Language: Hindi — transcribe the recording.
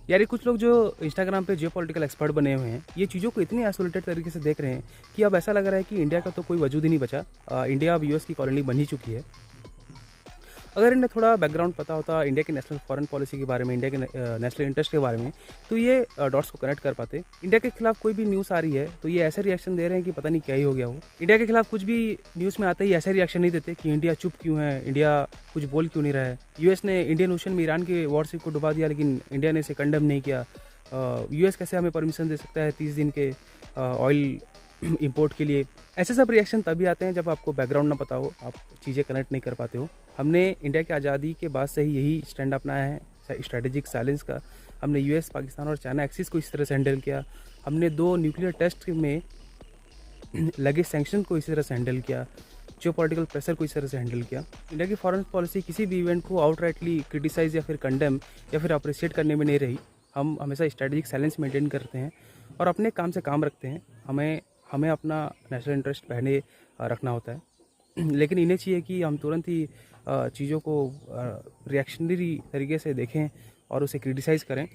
यार ये कुछ लोग जो इंस्टाग्राम पे जियो पॉलिटिकल एक्सपर्ट बने हुए हैं, ये चीज़ों को इतनी आइसोलेटेड तरीके से देख रहे हैं कि अब ऐसा लग रहा है कि इंडिया का तो कोई वजूद ही नहीं बचा। इंडिया अब यूएस की कॉलोनी बन ही चुकी है। अगर इन्हें थोड़ा बैकग्राउंड पता होता इंडिया की नेशनल फॉरेन पॉलिसी के बारे में, इंडिया के नेशनल इंटरेस्ट के बारे में, तो ये डॉट्स को कनेक्ट कर पाते। इंडिया के खिलाफ कोई भी न्यूज़ आ रही है तो ये ऐसे रिएक्शन दे रहे हैं कि पता नहीं क्या ही हो गया हो। इंडिया के खिलाफ कुछ भी न्यूज़ में आते ही ऐसे रिएक्शन नहीं देते कि इंडिया चुप क्यों है, इंडिया कुछ बोल क्यों नहीं रहा है। यूएस ने इंडियन ओशन में ईरान के वॉरशिप को डुबा दिया, लेकिन इंडिया ने इसे कंडेम नहीं किया। यूएस कैसे हमें परमिशन दे सकता है 30 दिन के ऑयल इंपोर्ट के लिए। ऐसे सब रिएक्शन तभी आते हैं जब आपको बैकग्राउंड ना पता हो, आप चीज़ें कनेक्ट नहीं कर पाते हो। हमने इंडिया की आज़ादी के बाद से ही यही स्टैंड अपनाया है, स्ट्रेटेजिक साइलेंस का। हमने यूएस, पाकिस्तान और चाइना एक्सिस को इस तरह से हैंडल किया। हमने 2 न्यूक्लियर टेस्ट में लगे सैंक्शन को इसी तरह से हैंडल किया, जियो पॉलिटिकल प्रेशर को इस तरह से हैंडल किया। इंडिया की फॉरेन पॉलिसी किसी भी इवेंट को आउटराइटली क्रिटिसाइज या फिर कंडेम या फिर अप्रिशिएट करने में नहीं रही। हम हमेशा स्ट्रेटेजिक साइलेंस मेंटेन करते हैं और अपने काम से काम रखते हैं। हमें हमें अपना नेशनल इंटरेस्ट पहले रखना होता है। लेकिन इन्हें चाहिए कि हम तुरंत ही चीज़ों को रिएक्शनरी तरीके से देखें और उसे क्रिटिसाइज़ करें।